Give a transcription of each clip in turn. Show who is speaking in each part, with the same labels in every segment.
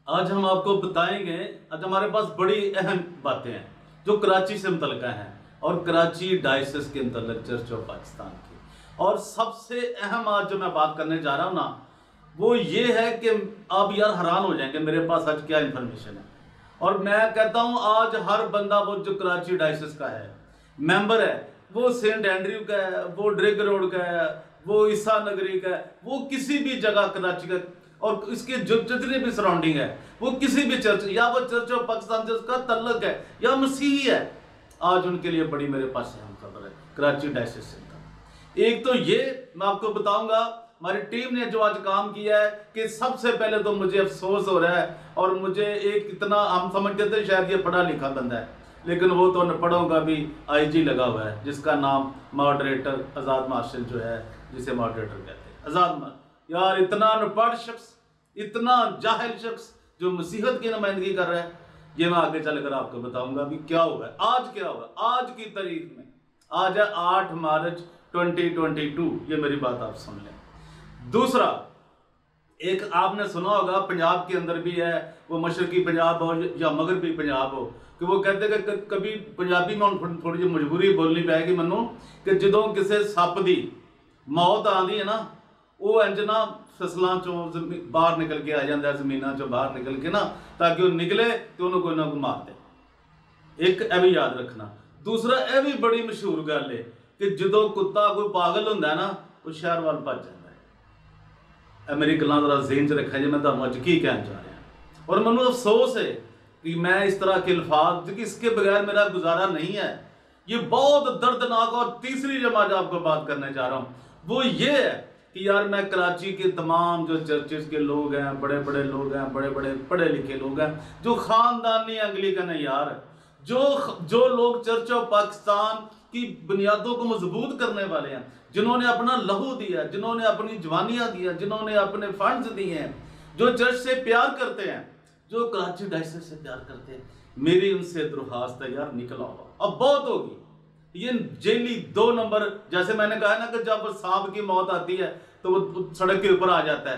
Speaker 1: आज हम आपको बताएंगे। आज हमारे पास बड़ी अहम बातें हैं जो कराची से मुतल्लिका हैं और कराची डायसिस के मुतल्लिक चर्च ऑफ पाकिस्तान की। और सबसे अहम आज जो मैं बात करने जा रहा हूँ ना, वो ये है कि आप यार हैरान हो जाएंगे मेरे पास आज क्या इन्फॉर्मेशन है। और मैं कहता हूँ आज हर बंदा वो जो कराची डायसिस का है, मेंबर है, वो सेंट एंड्रयू का है, वो ड्रिग रोड का है, वो ईसा नगरी का है, वो किसी भी जगह कराची का और इसके जो जितने भी सराउंडिंग है, वो किसी भी चर्च या वो चर्च ऑफ पाकिस्तान जिसका तल्लक है या मसीही है, आज उनके लिए बड़ी मेरे पास अहम खबर है कराची डायसिस से। एक तो ये मैं आपको बताऊंगा, हमारी टीम ने जो आज काम किया है कि सबसे पहले तो मुझे अफसोस हो रहा है और मुझे एक इतना, हम समझते थे शायद ये पढ़ा लिखा बंदा है, लेकिन वो तो अनपढ़ों का भी आईजी लगा हुआ है, जिसका नाम मॉडरेटर आजाद मार्शल जो है, जिसे मॉडरेटर कहते हैं। आजाद यार इतना अनपढ़ शख्स, इतना जाहिल शख्स जो मसीहत की नुमाइंदगी कर रहा है, ये मैं आगे चलकर आपको बताऊंगा अभी क्या हुआ है। आज क्या हुआ आज की तारीख में, आज है 8 मार्च 2022। ये मेरी बात आप सुन लें। दूसरा, एक आपने सुना होगा पंजाब के अंदर भी है, वो मशरकी पंजाब हो या मगरबी पंजाब हो, कि वो कहते हैं कि कभी पंजाबी में थोड़ी जी मजबूरी बोलनी पैगी मनु कि जो किसी सप की मौत आती है ना, वो इंज ना फसलों चो बाहर निकल के आ जाता है, जमीनों चो बाहर निकल के ना, ताकि वो निकले तो उन्होंने कोई ना कोई मार दे। एक यह भी याद रखना। दूसरा, यह भी बड़ी मशहूर गल है कि जो कुत्ता कोई पागल होंगे ना, वो शहर वाल भज जाता है। मेरी गल्लां जरा ज़हन च रखा जी, मैं तुहानूं अज की कहना चाह रहा। और मैनूं अफसोस है कि मैं इस तरह के अल्फाज, क्योंकि इसके बगैर मेरा गुजारा नहीं है। ये बहुत दर्दनाक। और तीसरी जब आज आपको बात करने जा रहा हूँ वो ये है कि यार मैं कराची के तमाम जो चर्चेस के लोग हैं, बड़े बड़े लोग हैं, बड़े बड़े पढ़े लिखे लोग हैं, जो खानदानी अंग्लिकन है यार, जो लोग चर्च ऑफ पाकिस्तान की बुनियादों को मजबूत करने वाले हैं, जिन्होंने अपना लहू दिया, जिन्होंने अपनी जवानियां दिया, जिन्होंने अपने फंड्स दिए हैं, जो चर्च से प्यार करते हैं, जो कराची डायसिस से प्यार करते हैं, मेरी उनसे दरख्वास्त है यार निकल आओ, अब बहुत होगी। ये जेली 2 नंबर, जैसे मैंने कहा ना कि जब सांप की मौत आती है तो वो सड़क के ऊपर आ जाता है,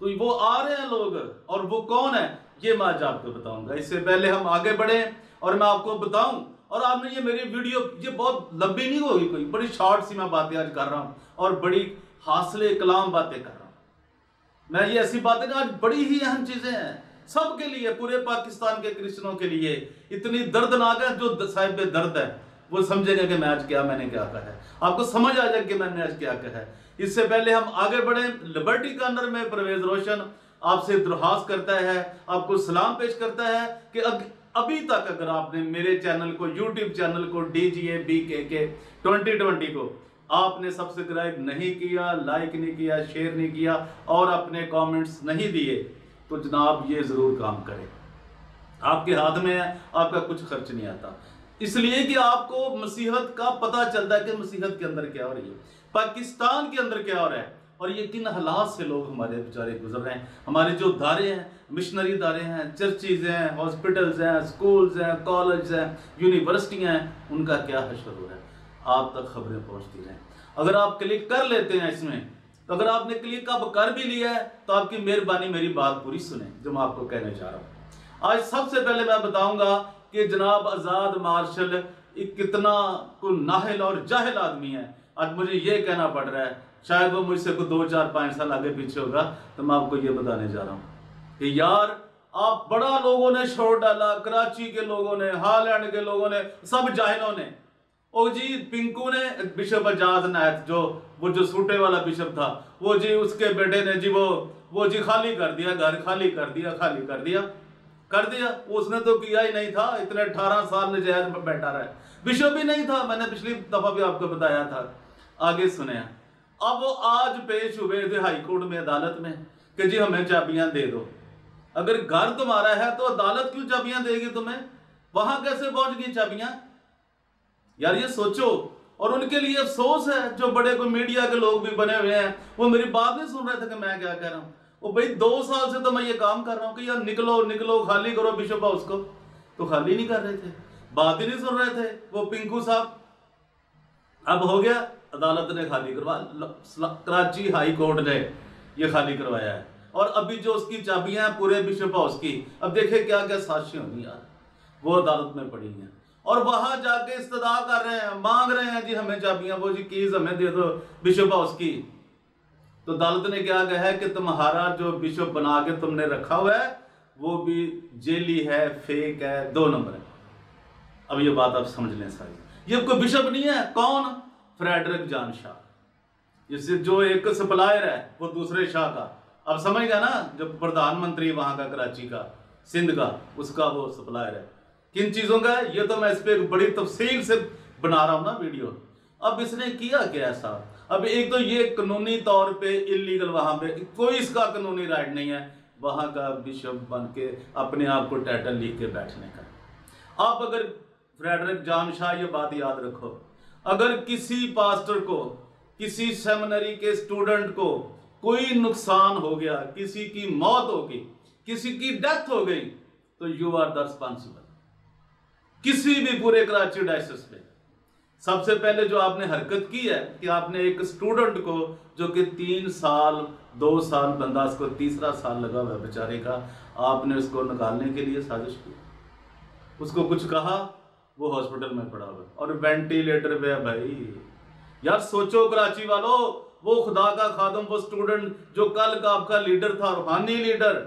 Speaker 1: तो वो आ रहे हैं लोग, और वो कौन है ये मैं आज आपको बताऊंगा। इससे पहले हम आगे बढ़े और मैं आपको बताऊं, और आपने ये मेरी वीडियो, ये बहुत लंबी नहीं होगी, कोई बड़ी शॉर्ट सी मैं बातें आज कर रहा हूं और बड़ी हासिल कलाम बातें कर रहा हूं। मैं ये ऐसी बातें ना, आज बड़ी ही अहम चीजें हैं सबके लिए, पूरे पाकिस्तान के क्रिश्चियनों के लिए इतनी दर्दनाक है। जो साहिब दर्द है वो समझेगा कि मैं आज क्या, मैंने क्या कहा है, आपको समझ आ जाए कि मैंने आज क्या कहा है। इससे पहले हम आगे बढ़े, लिबर्टी कॉर्नर में परवेज रोशन आपसे दरख्वास्त करता है, आपको सलाम पेश करता है कि अभी तक अगर आपने मेरे चैनल को, यूट्यूब चैनल को DGABKK 2020 को आपने सब्सक्राइब नहीं किया, लाइक नहीं किया, शेयर नहीं किया और अपने कमेंट्स नहीं दिए, तो जनाब ये जरूर काम करें। आपके हाथ में है, आपका कुछ खर्च नहीं आता, इसलिए कि आपको मसीहत का पता चलता है कि मसीहत के अंदर क्या हो रही है, पाकिस्तान के अंदर क्या हो रहा है, और ये किन हालात से लोग हमारे बेचारे गुजर रहे हैं। हमारे जो दारे हैं, मिशनरी दारे हैं, चर्चेज हैं, हॉस्पिटल्स हैं, स्कूल्स हैं, कॉलेज हैं, यूनिवर्सिटियां हैं, उनका क्या हशर हो रहा है, आप तक खबरें पहुंचती रहें। अगर आप क्लिक कर लेते हैं इसमें, तो अगर आपने क्लिक अब कर भी लिया है तो आपकी मेहरबानी मेरी बात पूरी सुने जो मैं आपको कहने जा रहा हूं। आज सबसे पहले मैं बताऊंगा कि जनाब आजाद मार्शल एक कितना को नाहिल और जाहिल आदमी है। आज मुझे ये कहना पड़ रहा है, शायद वो मुझसे को 2, 4, 5 साल आगे पीछे होगा, तो मैं आपको ये बताने जा रहा हूं कि यार आप बड़ा लोगों ने शोर डाला, कराची के लोगों ने, हालैंड के लोगों ने, सब जाहिलों ने। ओ जी पिंकू ने, बिशप एजाज नायत वो जो सूटे वाला बिशप था, वो जी उसके बेटे ने जी वो जी खाली कर दिया, घर खाली कर दिया, उसने तो किया ही नहीं था, इतने 18 साल नजायज बैठा रहा है, बिशप भी नहीं था, मैंने पिछली दफा भी आपको बताया था। आगे सुने, अब वो आज पेश हुए थे हाई कोर्ट में, अदालत में, कि जी हमें चाबियां दे दो। अगर घर तुम्हारा है तो अदालत क्यों चाबियां देगी तुम्हें, वहां कैसे पहुंच गई चाबियां, यार ये सोचो। और उनके लिए अफसोस है, जो बड़े कोई मीडिया के लोग भी बने हुए हैं, वो मेरी बात नहीं सुन रहे थे कि मैं क्या कह रहा हूं। वो भाई 2 साल से तो मैं ये काम कर रहा हूं कि यार निकलो खाली करो बिशप हाउस को, तो खाली नहीं कर रहे थे, बात ही नहीं सुन रहे थे वो पिंकू साहब। अब हो गया, अदालत ने खाली करवा, कराची हाई कोर्ट ने ये खाली करवाया है। और अभी जो उसकी चाबियां हैं पूरे बिशप हाउस की, अब देखे क्या क्या साजिशें होंगी यार, वो अदालत में पड़ी हैं और वहां जाके इस्तदा कर रहे हैं, मांग रहे हैं जी हमें चाबियां, वो जी कीज हमें दे दो बिशप हाउस की। तो अदालत ने क्या कहा है कि तुम्हारा जो बिशप बना के तुमने रखा हुआ है वो भी जेली है, फेक है, 2 नंबर है। अब ये बात आप समझ लें सारी, ये कोई बिशप नहीं है। कौन? फ्रेडरिक जॉन शॉ, जिससे जो एक सप्लायर है वो दूसरे शाह का, अब समझ गया ना, जो प्रधानमंत्री वहां का कराची का, सिंध का, उसका वो सप्लायर है। किन चीजों का है ये तो मैं इस पर बड़ी तफसील से बना रहा हूं ना वीडियो। अब इसने किया क्या ऐसा? अब एक तो ये कानूनी तौर पे इलीगल, वहां पे कोई इसका कानूनी राइट नहीं है वहां का बिशप बन के अपने आप को टाइटल लिख के बैठने का। आप अगर फ्रेडरिक जॉन शॉ, ये बात याद रखो, अगर किसी पास्टर को, किसी सेमिनरी के स्टूडेंट को कोई नुकसान हो गया, किसी की मौत हो गई, किसी की डेथ हो गई, तो यू आर द रिस्पॉन्सिबल। किसी भी पूरे कराची डायसिस में सबसे पहले जो आपने हरकत की है कि आपने एक स्टूडेंट को, जो कि 3 साल 2 साल बंदा, उसको तीसरा साल लगा हुआ है बेचारे का, आपने उसको निकालने के लिए साजिश की, उसको कुछ कहा, वो हॉस्पिटल में पड़ा हुआ और वेंटिलेटर पे है। भाई यार सोचो कराची वालों, वो खुदा का खादम, वो स्टूडेंट जो कल का आपका लीडर था, रूहानी लीडर,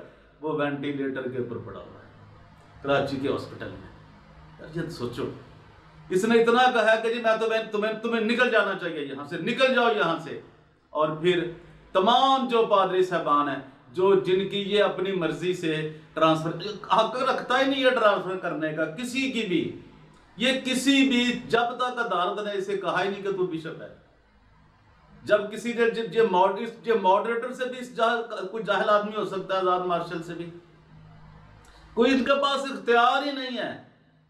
Speaker 1: वो वेंटिलेटर के ऊपर पड़ा हुआ है कराची के हॉस्पिटल में। यार ये सोचो, इसने इतना कहा कि जी मैं तुम्हें निकल जाना चाहिए, यहां से निकल जाओ यहां से। और फिर तमाम जो पादरी साहबान हैं, जो जिनकी ये अपनी मर्जी से ट्रांसफर हक रखता ही नहीं है ट्रांसफर करने का किसी की भी, ये किसी भी, जब तक अदालत ने इसे कहा ही नहीं कि तू बिशप है, जब किसी ने मॉडरेटर से भी कोई जाहिल आदमी हो सकता है, आजाद मार्शल से भी, कोई इनके पास इख्तियार ही नहीं है,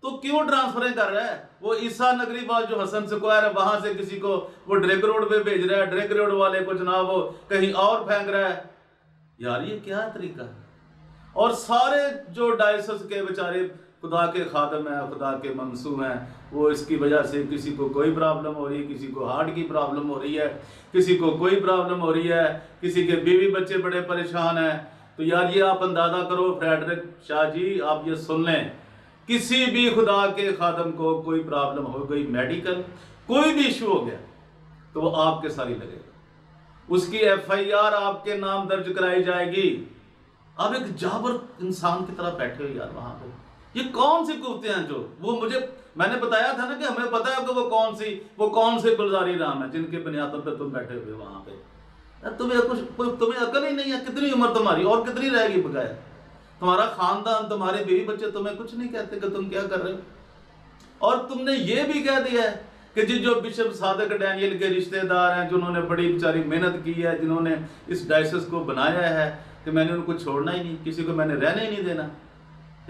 Speaker 1: तो क्यों ट्रांसफर कर रहा है? वो ईसा नगरी वाल जो हसन स्क्वायर है, वहां से किसी को वो ड्रेग रोड पे भेज रहा है, ड्रेग रोड वाले को जनाब वो कहीं और फेंक रहा है। यार ये क्या तरीका है? और सारे जो डायसिस के बेचारे खुदा के खादम हैं, खुदा के मंसूब हैं, वो इसकी वजह से किसी को कोई प्रॉब्लम हो रही है, किसी को हार्ट की प्रॉब्लम हो रही है, किसी को कोई प्रॉब्लम हो रही है, किसी के बीवी बच्चे बड़े परेशान हैं। तो यार ये आप अंदाजा करो फ्रेडरिक शाह जी, आप ये सुन लें, किसी भी खुदा के खादम को कोई प्रॉब्लम हो गई, मेडिकल कोई भी इशू हो गया, तो वो आपके सारी लगेगा, उसकी FIR आपके नाम दर्ज कराई जाएगी। आप एक जाबर इंसान की तरह बैठे हो यार वहां पे। ये कौन सी कुत्ते हैं जो मैंने बताया था ना कि हमें पता है कि वो कौन से गुलजारी राम है जिनके बुनियादों पे तुम बैठे हुए वहां पे। तुम्हें अकल ही नहीं है। कितनी उम्र तुम्हारी और कितनी रहेगी बकाया? तुम्हारा खानदान, तुम्हारे बीवी बच्चे तुम्हें कुछ नहीं कहते कि तुम क्या कर रहे हो। और तुमने ये भी कह दिया है कि जी जो बिशप सादिक डैनियल के रिश्तेदार हैं, जिन्होंने बड़ी बेचारी मेहनत की है, जिन्होंने इस डायसिस को बनाया है, कि मैंने उनको छोड़ना ही नहीं, किसी को मैंने रहने ही नहीं देना।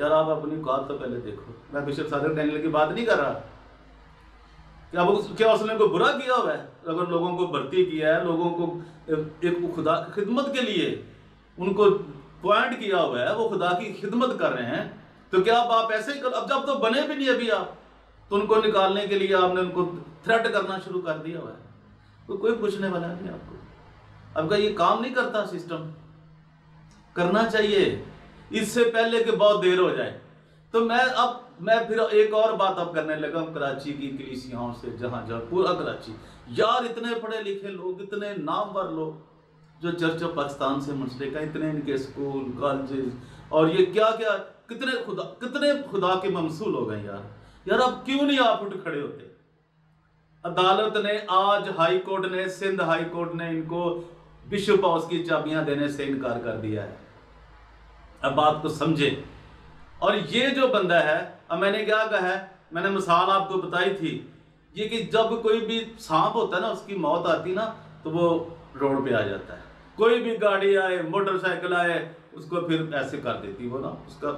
Speaker 1: यार आप अपनी औकात तो पहले देखो। मैं बिशप सादिक डैनियल की बात नहीं कर रहा, क्या उसने कोई बुरा किया हुआ है? अगर लोगों को भर्ती किया है, लोगों को एक खुदा खिदमत के लिए उनको पॉइंट किया हुआ है, वो खुदा की खिदमत कर रहे हैं, तो क्या आप ऐसे ही अब जब तो बने भी नहीं अभी आप, तो उनको निकालने के लिए आपने उनको थ्रेट करना शुरू कर दिया हुआ है। तो कोई पूछने वाला नहीं आपको। आपका ये काम नहीं करता सिस्टम, करना चाहिए इससे पहले कि बहुत देर हो जाए। तो मैं फिर एक और बात अब करने लगा कराची की कलीसियाओं से, जहां पूरा कराची, यार इतने पढ़े लिखे लोग, इतने नामवर लोग जो चर्च ऑफ पाकिस्तान से मुंसलिक है, इतने इनके स्कूल कॉलेजेस, और ये क्या क्या कितने खुदा के ममसूल हो गए यार अब क्यों नहीं आप उठ खड़े होते? अदालत ने आज हाई कोर्ट ने, सिंध हाई कोर्ट ने इनको बिशप हाउस की चाबियां देने से इनकार कर दिया है। अब बात को समझे। और ये जो बंदा है, अब मैंने क्या कहा है, मैंने मिसाल आपको बताई थी, ये कि जब कोई भी सांप होता है ना, उसकी मौत आती ना, तो वो रोड पे आ जाता है, कोई भी गाड़ी आए, मोटरसाइकिल आए, उसको फिर ऐसे कर देती वो ना, उसका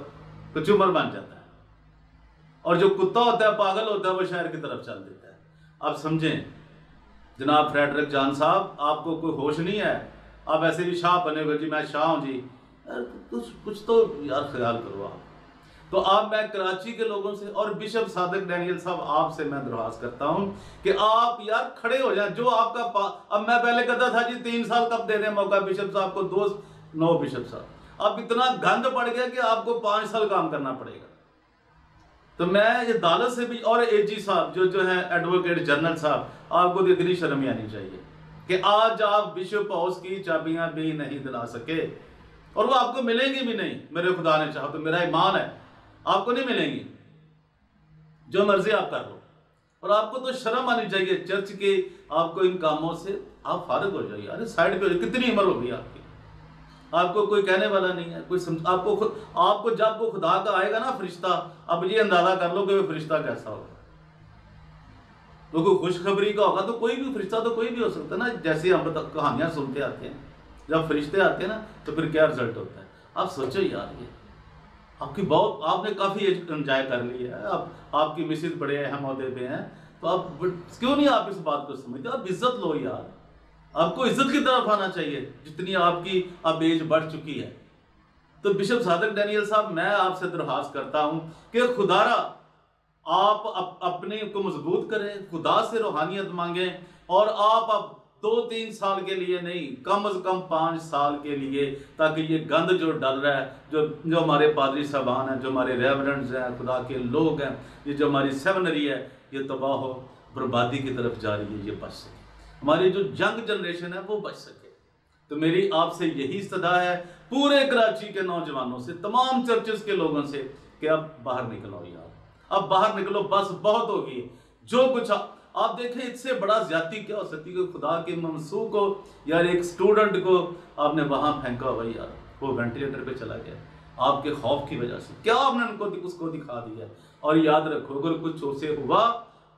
Speaker 1: कचूमर बन जाता है। और जो कुत्ता होता है, पागल होता है, वो शहर की तरफ चल देता है। आप समझें जनाब फ्रेडरिक जॉन साहब, आपको कोई होश नहीं है, आप ऐसे भी शाह बने हुए, जी मैं शाह हूं जी, कुछ तो यार ख्याल करो आप। तो आप, मैं कराची के लोगों से और बिशप सादिक डैनियल साहब आपसे मैं दरख्वास्त करता हूं कि आप यार खड़े हो जाएं। जो आपका अब मैं पहले कहता था जी 3 साल कब दे दें मौका बिशप साहब को, 2 नो बिशप साहब, अब इतना गंद पड़ गया कि आपको 5 साल काम करना पड़ेगा। तो मैं ये अदालत से भी, और एजी साहब जो है एडवोकेट जनरल साहब, आपको तो इतनी शर्म ही आनी चाहिए कि आज आप बिशप हाउस की चाबियां भी नहीं दिला सके, और वो आपको मिलेंगी भी नहीं। मेरे खुदा ने चाहा तो, मेरा ईमान है आपको नहीं मिलेंगी, जो मर्जी आप कर लो। और आपको तो शर्म आनी चाहिए चर्च के, आपको इन कामों से आप फारिग हो जाइए। अरे साइड पे हो जाइए, कितनी उम्र होगी आपकी, आपको कोई कहने वाला नहीं है, कोई आपको जब वो खुदा का आएगा ना फरिश्ता, अब ये अंदाजा कर लो कि वो फरिश्ता कैसा होगा। तो कोई खुशखबरी का होगा तो कोई भी फरिश्ता तो कोई भी हो सकता है ना, जैसे हम कहानियां सुनते आते हैं, जब फरिश्ते आते हैं ना तो फिर क्या रिजल्ट होता है। आप सोचो यार, ये आपकी बहुत, आपने काफी एज एंजॉय कर ली है, आपकी मिसेज बड़े अहम ओहदे पे हैं, तो आप क्यों नहीं आप इस बात को समझते? आप इज्जत लो यार, आपको इज्जत की तरफ आना चाहिए जितनी आपकी अब एज बढ़ चुकी है। तो बिशप सादिक डैनियल साहब, मैं आपसे दरख्वास्त करता हूं कि खुदारा आप अपने को मजबूत करें, खुदा से रूहानियत मांगे, और आप अब 2-3 साल के लिए नहीं, कम से कम 5 साल के लिए, ताकि ये गंद जो डल रहा है, जो हमारे पादरी साहबान हैं, जो हमारे रेवरेंड्स हैं, खुदा के लोग हैं, ये जो हमारी सेमिनरी है, ये तबाह हो बर्बादी की तरफ जा रही है, ये बच सके, हमारी जो यंग जनरेशन है वो बच सके। तो मेरी आपसे यही सदा है पूरे कराची के नौजवानों से, तमाम चर्चेस के लोगों से, कि अब बाहर निकलो यार, अब बाहर निकलो, बस बहुत होगी। जो कुछ आप देखें, इससे बड़ा ज्यादती क्या हो सकती है? खुदा के ममसू को यार, एक स्टूडेंट को आपने वहां फेंका हुआ यार, वो वेंटिलेटर पे चला गया आपके खौफ की वजह से, क्या आपने उनको उसको दिखा दिया। और याद रखो, अगर कुछ उसे हुआ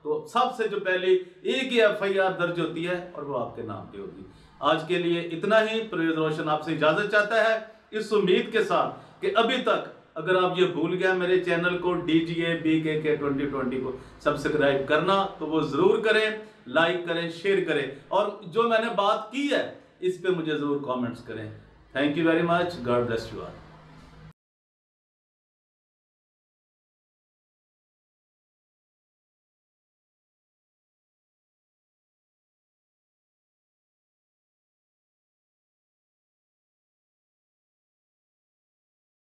Speaker 1: तो सबसे जो पहले एक ही FIR दर्ज होती है, और वो आपके नाम पे होगी। आज के लिए इतना ही। परवेज रोशन आपसे इजाजत चाहता है, इस उम्मीद के साथ कि अभी तक अगर आप ये भूल गए मेरे चैनल को DGA BKK 2020 को सब्सक्राइब करना, तो वो जरूर करें, लाइक करें, शेयर करें, और जो मैंने बात की है इस पे मुझे जरूर कमेंट्स करें। Thank you very much, God bless you all.